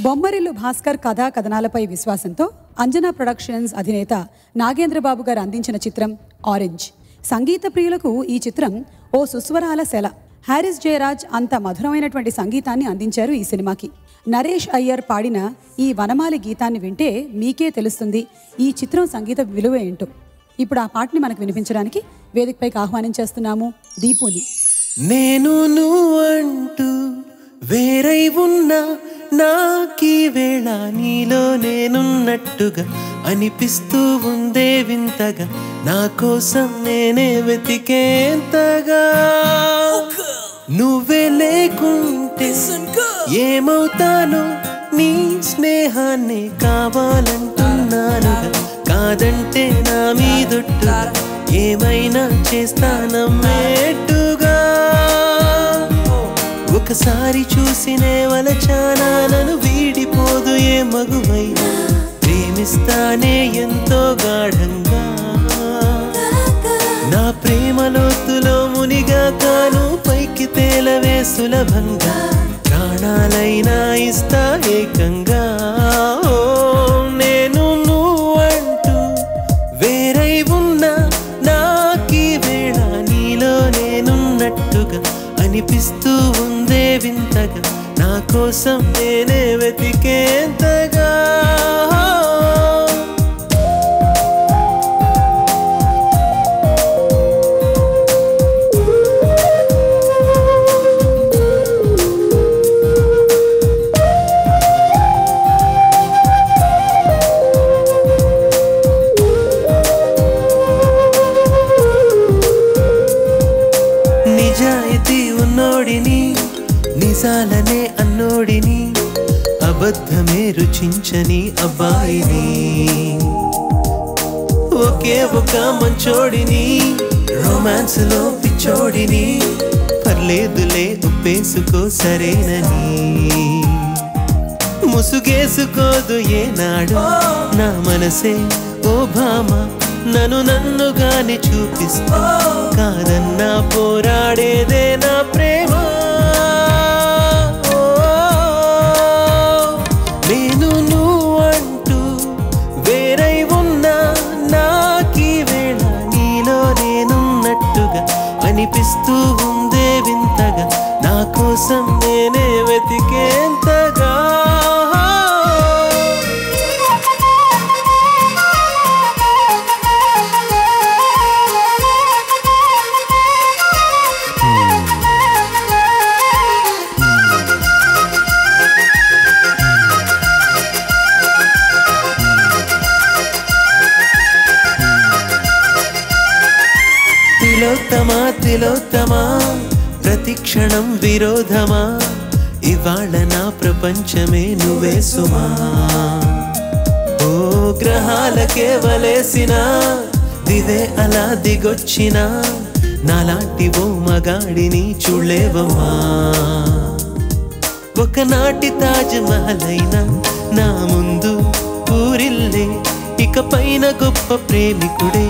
బొమ్మరిల్లు భాస్కర్ కథా కథనాలపై విశ్వాసంతో అంజనా ప్రొడక్షన్స్ అధినేత నాగేంద్రబాబు గారు అందించిన చిత్రం ఆరెంజ్. సంగీత ప్రియులకు ఈ చిత్రం ఓ సుస్వరాల సెల. హారిస్ జయరాజ్ అంత మధురమైనటువంటి సంగీతాన్ని అందించారు ఈ సినిమాకి. నరేష్ అయ్యర్ పాడిన ఈ వనమాలి గీతాన్ని వింటే మీకే తెలుస్తుంది ఈ చిత్రం సంగీత విలువ ఏంటో. ఇప్పుడు ఆ పాటని మనకు వినిపించడానికి వేదికపైకి ఆహ్వానించేస్తున్నాము దీపుని. నేను నువ్వంటూ వేరై ఉన్నా నాకీ వేళ నీలో నేనున్నట్టుగా అనిపిస్తూ ఉందే వింతగా, నా కోసం నేనే వెతికేంతగా. నువ్వే లేకుంటే ఏమవుతానో నీ స్నేహాన్ని కావాలంటున్నానుగా, కాదంటే నా మీదొట్టుగా ఏమైనా చేస్తానమ్మేట్టుగా. ఒకసారి చూసినే వలచానా నన్ను వీడిపోదు ఏ మగువైనా, ప్రేమిస్తానే ఎంతో గాఢంగా. నా ప్రేమ లోతులో మునిగా కాను పైకి తేలవే సులభంగా, ప్రాణాలైనా ఇస్తా ఏకంగా. నేను నువ్వంటూ వేరై ఉన్నా నాకీ వేళ నీలో నేనున్నట్టుగా అనిపిస్తూ ఉందే వింతగా, నా కోసం నేనే వెతికేంతగా. నిజాయితీ ఉన్నోడిని, నిజాలనే అన్నోడిని, అబద్ధమే రుచించని అబ్బాయిని, ఒకే ఒక మంచోడిని, రొమాన్స్ లో పిచ్చోడిని, పర్లేదులే ఒప్పేసుకో సరేనని. ముసుగేసుకోదు ఏనాడు నా మనసే ఓ భామ, నన్నుగానే చూపిస్తూ కాదన్నా పోరాడేదే నా ప్రేమ. నేను నువ్వంటూ వేరై ఉన్నా నాకీ వేళ నీలో నేనున్నట్టుగా అనిపిస్తూ ఉందే వింతగా, నా కోసం నేనే వెతికేంతగా. తిలోత్తమా తిలోత్తమా ప్రతిక్షణం విరోధమా, ఇవాళ నా ప్రపంచమే నువ్వే సుమా. ఓ గ్రహాలకే వలేసిన దివే అలా దిగొచ్చిన, నాలాంటి ఓ మగాడిని చూడలేవమ్మా. ఒకనాటి తాజ్ మహల్ అయినా నా ముందు ఊరిల్లే, ఇక పైన గొప్ప ప్రేమికుడే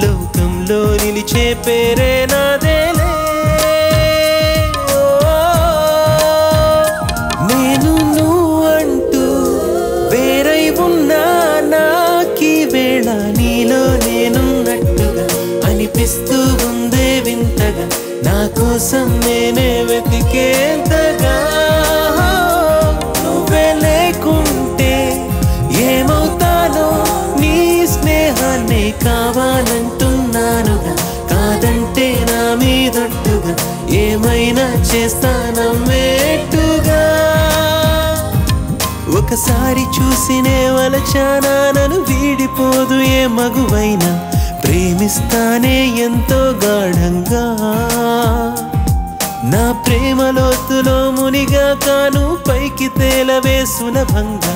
లోకంలో నిలిచే పేరే నాదేలే. నేను నువ్వంటూ వేరై ఉన్నా నాకీ వేళ నీలో నేనున్నట్టుగా అనిపిస్తూ ఉందే వింతగా, నా కోసం నేనే వెతికేంతగా. నువ్వే లేకుంటే ఏమవుతానో నీ స్నేహాన్ని కావాలంటున్నానుగా, కాదంటే నా మీదొట్టుగా ఏమైనా చేస్తానమ్మేట్టుగా. ఒకసారి చూసినే వలచానా నన్ను వీడిపోదు ఏ మగువైనా, ప్రేమిస్తానే ఎంతో గాఢంగా. నా ప్రేమ లోతులో మునిగా కాను పైకి తేలవే సులభంగా,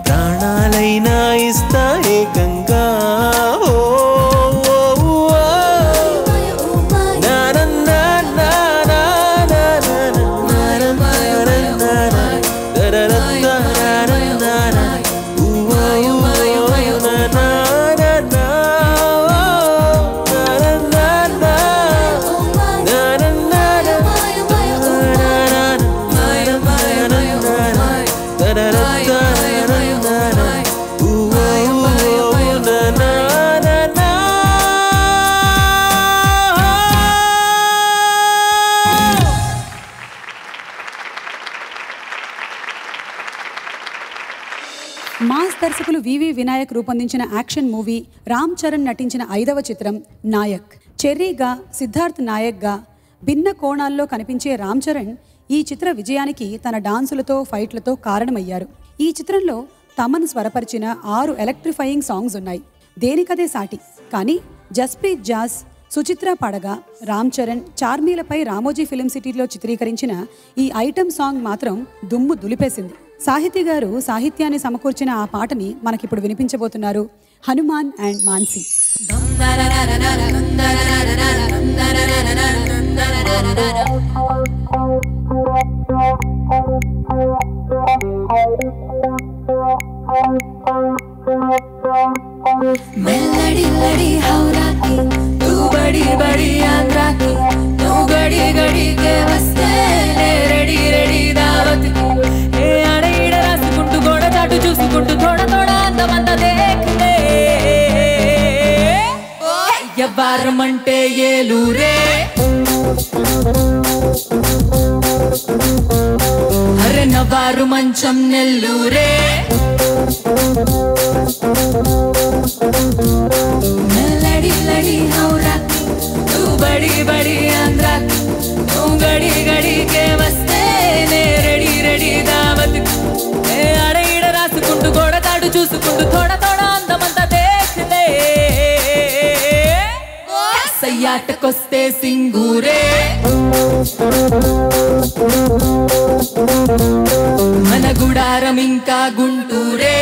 ప్రాణాలైనా ఇస్తా ఏకంగా. da da da మాస్ దర్శకులు వివి వినాయక్ రూపొందించిన యాక్షన్ మూవీ రామ్ చరణ్ నటించిన 5వ చిత్రం నాయక్. చెర్రీగా, సిద్ధార్థ్ నాయక్గా భిన్న కోణాల్లో కనిపించే రామ్ చరణ్ ఈ చిత్ర విజయానికి తన డాన్సులతో, ఫైట్లతో కారణమయ్యారు. ఈ చిత్రంలో తమన్ స్వరపరిచిన 6 ఎలక్ట్రిఫయింగ్ సాంగ్స్ ఉన్నాయి. దేనికదే సాటి. కానీ జస్ప్రీత్ జాస్, సుచిత్ర పాడగా రామ్ చరణ్, చార్మీలపై రామోజీ ఫిలిం సిటీలో చిత్రీకరించిన ఈ ఐటమ్ సాంగ్ మాత్రం దుమ్ము దులిపేసింది. సాహితీ గారు సాహిత్యాన్ని సమకూర్చిన ఆ పాటని మనకిప్పుడు వినిపించబోతున్నారు హనుమాన్ అండ్ మాన్సీ. लड़ी लड़ी हौरा की तू बड़ी बड़ी आंध्रा की तू गड़ी गड़ी के वस्ते रेडी रेडी दावत की ए आड़े इड़े रासुకుంటూ గోడ చాటు చూసుకుంటూ थोड़ा थोड़ा అందమంతా देखने ఎవ్వారమంటే ఏలూరే అరే నవారు మంచం నెల్లూరే लड़ी लड़ी हौरा तू बड़ी बड़ी आंध्रा तू गड़ी गड़ी के वस्ते ने रेडी रेडी दावत ए आड़े इड़े रासुకుంటూ గోడ చాటు చూసుకుంటూ थोड़ा थोड़ा అందమంతా देखने సయ్యాటకొస్తే సింగూరే మన గుడారం ఇంకా గుంటూరే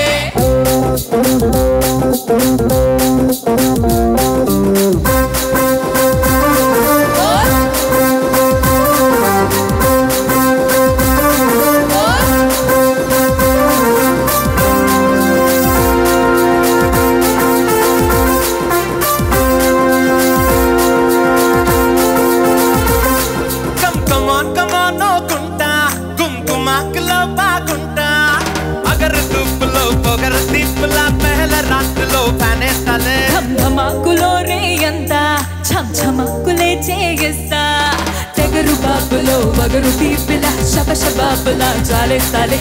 ధమాకులో రే అంతా ఛమ్ ఛమకులే చేయిస్తా తెగరు బాబులో వగరు తీపిలా శబ శబాబులా చాలేస్తాలే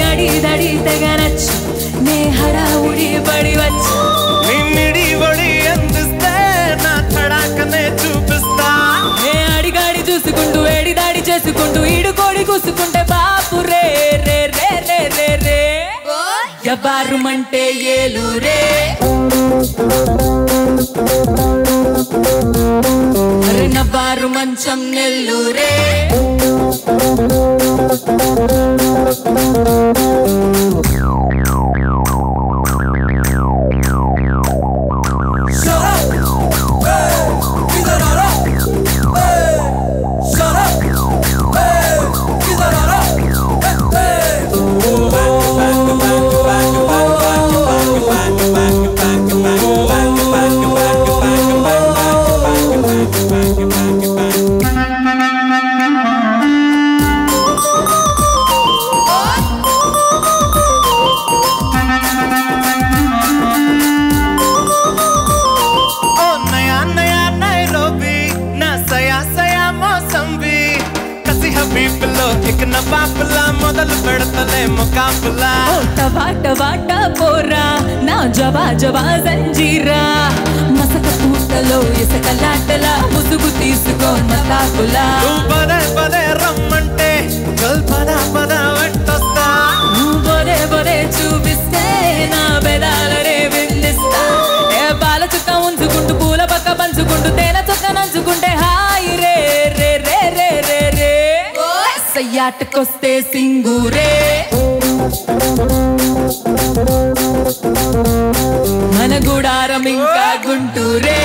అడి దడి తెగనచ్చు నే హడావుడి పడి వచ్చు నిన్నిడి వడి అందిస్తే నా తడాకనే చూపిస్తా ఏ అడిగాడి చూసుకుంటూ ఏడి దాడి చేసుకుంటూ ఈడుకోడి కూసుకుంటే బాపు రే రే రే రే రే రే ఎవ్వారుమంటే ఏలూరే అరే నవ్వారు మంచం నెల్లూరే మొదలు పెడతలే ముకాబులా వాట వాట పోరా నా జవా జవా జంజీరా మసక పూటలో ఇసకలాటలా ముసుగు తీసుకో మతాకులా పదే పదే రమ్మంటే పద పద వెంటొస్తా బొరే బొరే చూపిస్తే నా బెదాలనే విందిస్తా ఏ బాల చుక్క ఉంచుకుంటూ పూల పక్క పంచుకుంటూ తేనె చుక్క నంచుకుంటే హాయి రే రే రే రే రే రే సయ్యాటకొస్తే సింగూరే మన గుడారం ఇంకా గుంటూరే